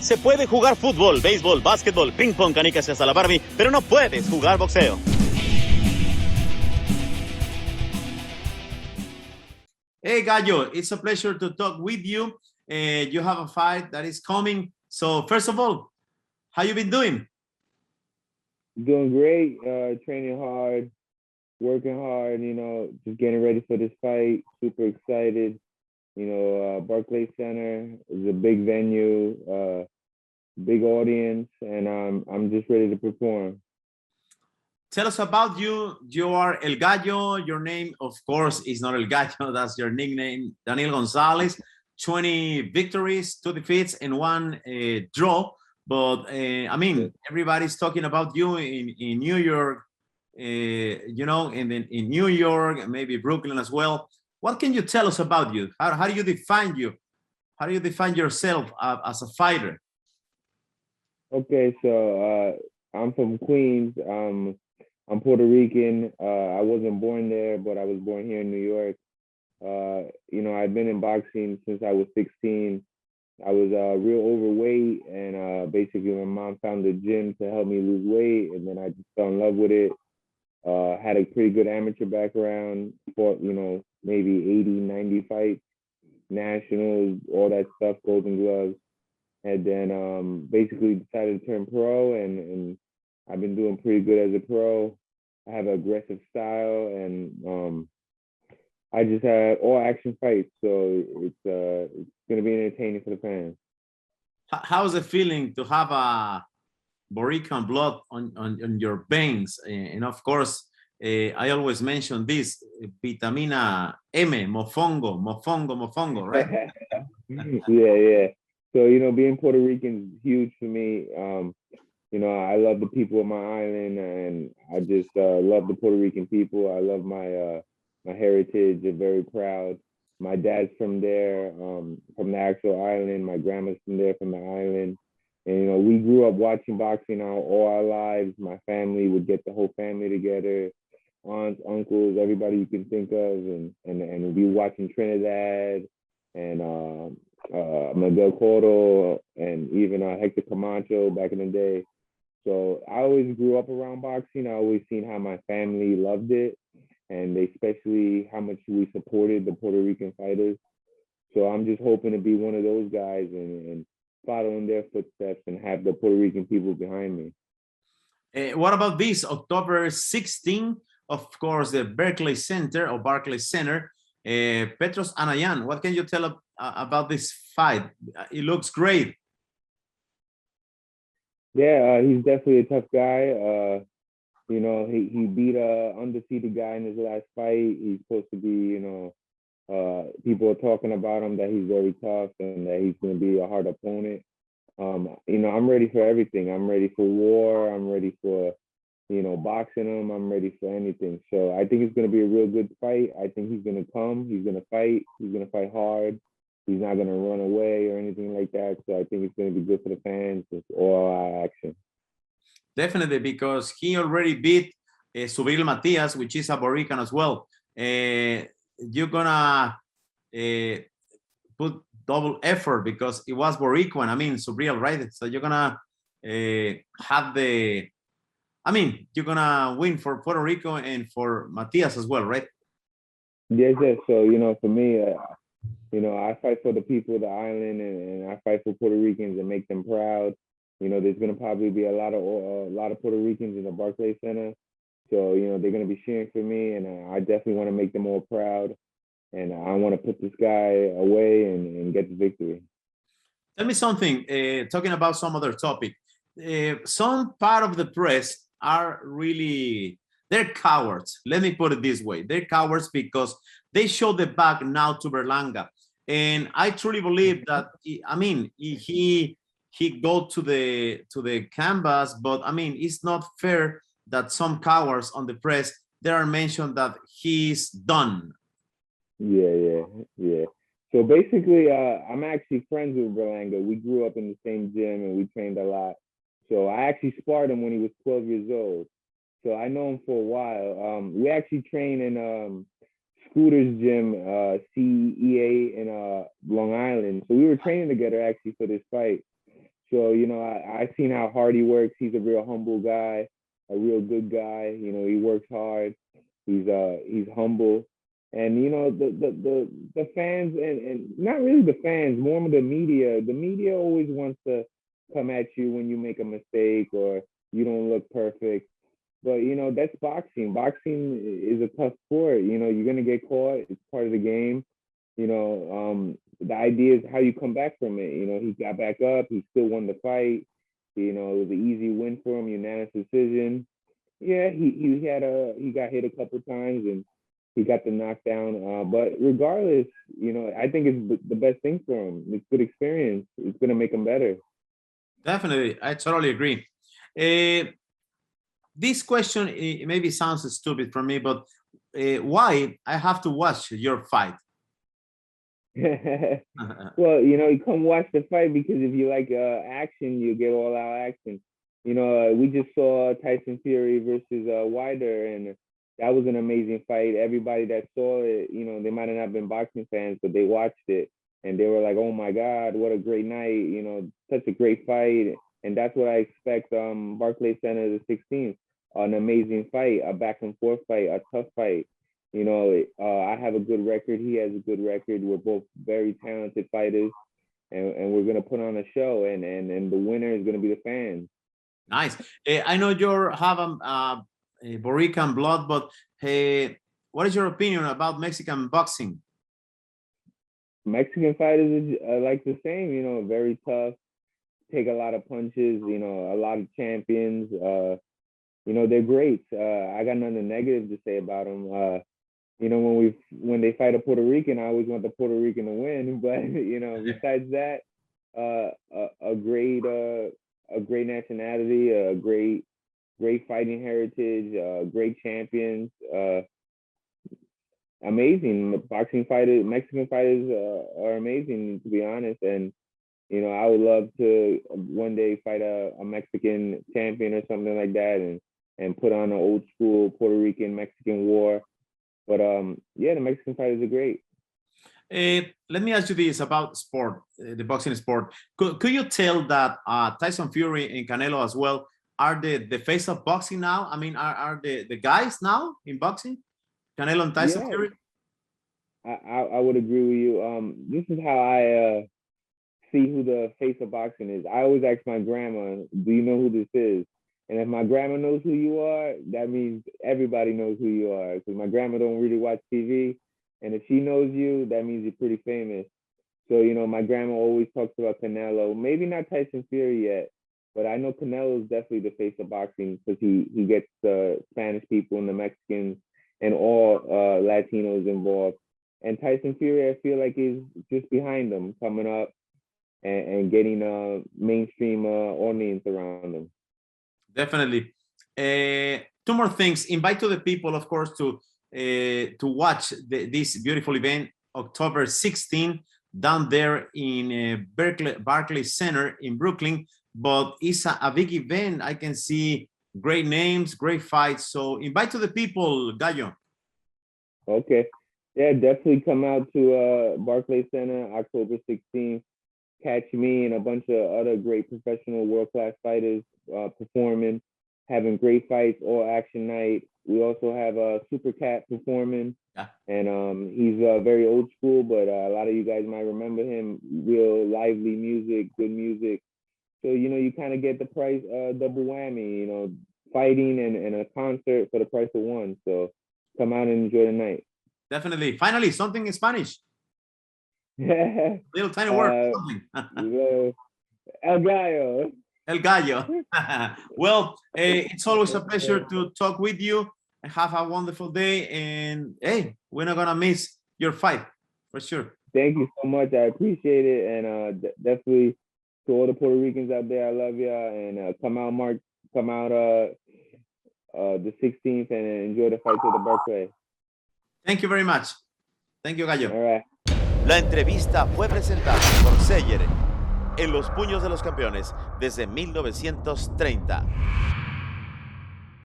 Se puede jugar fútbol, béisbol, básquetbol, ping pong, canicas y hasta la Barbie, pero no puedes jugar boxeo. Hey Gallo, it's a pleasure to talk with you. You have a fight that is coming. So first of all, how you been doing? Doing great, training hard, working hard, just getting ready for this fight. Super excited. Barclays Center is a big venue, big audience, and I'm just ready to perform. Tell us about you. You are El Gallo. Your name, of course, is not El Gallo. That's your nickname, Daniel Gonzalez. 20 victories, 2 defeats, and 1 draw. But everybody's talking about you in New York, and then in New York, maybe Brooklyn as well. What can you tell us about you? How do you define you? How do you define yourself as a fighter? Okay, so I'm from Queens. I'm Puerto Rican. I wasn't born there, but I was born here in New York. I've been in boxing since I was 16. I was real overweight, and basically my mom found a gym to help me lose weight, and then I just fell in love with it. Had a pretty good amateur background, fought, maybe 80, 90 fights, nationals, all that stuff, Golden Gloves. And then basically decided to turn pro, and I've been doing pretty good as a pro. I have an aggressive style, and I just had all action fights, so it's going to be entertaining for the fans. How's it feeling to have a Borican blood on your veins? And of course, I always mention this, vitamina M, mofongo, right? Yeah. So, being Puerto Rican is huge for me. I love the people of my island, and I just love the Puerto Rican people. I love my heritage. I'm very proud. My dad's from there, from the actual island. My grandma's from there, from the island. And, we grew up watching boxing all our lives. My family would get the whole family together, aunts, uncles, everybody you can think of. And we watching Trinidad and Miguel Cotto and even Hector Camacho back in the day. So I always grew up around boxing. I always seen how my family loved it, and especially how much we supported the Puerto Rican fighters. So I'm just hoping to be one of those guys and follow in their footsteps and have the Puerto Rican people behind me. What about this October 16th? Of course, the Barclays Center. Petros Anayan, what can you tell about this fight? It looks great. Yeah, he's definitely a tough guy. He beat a undefeated guy in his last fight. He's supposed to be, people are talking about him that he's very tough and that he's going to be a hard opponent. I'm ready for everything. I'm ready for war. I'm ready for, boxing him. I'm ready for anything. So I think it's going to be a real good fight. I think he's going to come. He's going to fight. He's going to fight hard. He's not going to run away or anything like that. So I think it's going to be good for the fans. It's all action. Definitely, because he already beat Subril Matias, which is a Borican as well. You're gonna put double effort because it was Borican. Subril, right? So you're gonna have you're gonna win for Puerto Rico and for Matias as well, right? Yes. So, for me, I fight for the people of the island, and I fight for Puerto Ricans and make them proud. There's going to probably be a lot of Puerto Ricans in the Barclays Center. So, they're going to be cheering for me, and I definitely want to make them all proud. And I want to put this guy away and get the victory. Tell me something, talking about some other topic. Some part of the press are they're cowards. Let me put it this way. They're cowards because they show the back now to Berlanga. And I truly believe that, he go to the canvas, but it's not fair that some cowards on the press, they are mentioned that he's done. Yeah. So basically, I'm actually friends with Berlanga. We grew up in the same gym and we trained a lot. So I actually sparred him when he was 12 years old. So I know him for a while. We actually train in Scooter's gym, CEA in Long Island. So we were training together actually for this fight. So, you know, I seen how hard he works. He's a real humble guy, a real good guy. You know, he works hard. He's humble. And, you know, the fans and not really the fans, more of the media. The media always wants to come at you when you make a mistake or you don't look perfect. But, you know, that's boxing. Boxing is a tough sport. You know, you're going to get caught. It's part of the game. You know, the idea is how you come back from it. You know, he got back up. He still won the fight. You know, it was an easy win for him, unanimous decision. Yeah, he got hit a couple times and he got the knockdown. But regardless, you know, I think it's the best thing for him. It's good experience. It's going to make him better. Definitely. I totally agree. This question maybe sounds stupid for me, but why I have to watch your fight? Well, you know, you come watch the fight because if you like action, you get all out action. You know, we just saw Tyson Fury versus Wilder, and that was an amazing fight. Everybody that saw it, you know, they might have not been boxing fans, but they watched it and they were like, "Oh my God, what a great night!" You know, such a great fight, and that's what I expect. Barclays Center the 16th, an amazing fight, a back and forth fight, a tough fight. You know, I have a good record. He has a good record. We're both very talented fighters, and we're gonna put on a show. And the winner is gonna be the fans. Nice. I know you have a Borican blood, but what is your opinion about Mexican boxing? Mexican fighters are like the same. You know, very tough, take a lot of punches. You know, a lot of champions. You know, they're great. I got nothing negative to say about them. You know, when they fight a Puerto Rican, I always want the Puerto Rican to win. But you know, besides that, a great nationality, a great fighting heritage, great champions, amazing boxing fighters. Mexican fighters are amazing, to be honest. And you know, I would love to one day fight a Mexican champion or something like that, and put on an old school Puerto Rican Mexican war. But yeah, the Mexican fighters are great. Let me ask you this about sport, the boxing sport. Could you tell that Tyson Fury and Canelo as well are the face of boxing now? I mean, are the guys now in boxing? Canelo and Tyson Fury? I would agree with you. This is how I see who the face of boxing is. I always ask my grandma, "Do you know who this is?" And if my grandma knows who you are, that means everybody knows who you are. Because my grandma don't really watch TV. And if she knows you, that means you're pretty famous. So, you know, my grandma always talks about Canelo. Maybe not Tyson Fury yet, but I know Canelo is definitely the face of boxing because he gets the Spanish people and the Mexicans and all Latinos involved. And Tyson Fury, I feel like, is just behind them, coming up and getting a mainstream audience around them. Definitely. Two more things. Invite to the people, of course, to watch this beautiful event, October 16th, down there in Barclays Center in Brooklyn. But it's a big event. I can see great names, great fights. So invite to the people, Gallo. Okay. Yeah, definitely come out to Barclays Center, October 16th. Catch me and a bunch of other great professional world-class fighters performing, having great fights, all action night. We also have Super Cat performing, and he's very old school, but a lot of you guys might remember him. Real lively music, good music. So, you know, you kind of get the price double whammy, you know, fighting and a concert for the price of one. So come out and enjoy the night. Definitely. Finally, something in Spanish. Little tiny word. El Gallo. El Gallo. Well, it's always a pleasure to talk with you. Have a wonderful day. And hey, we're not going to miss your fight for sure. Thank you so much. I appreciate it. And definitely to all the Puerto Ricans out there, I love y'all. And come out the 16th and enjoy the fight to the Barclays. Thank you very much. Thank you, Gallo. All right. La entrevista fue presentada por SEYER en los puños de los campeones desde 1930.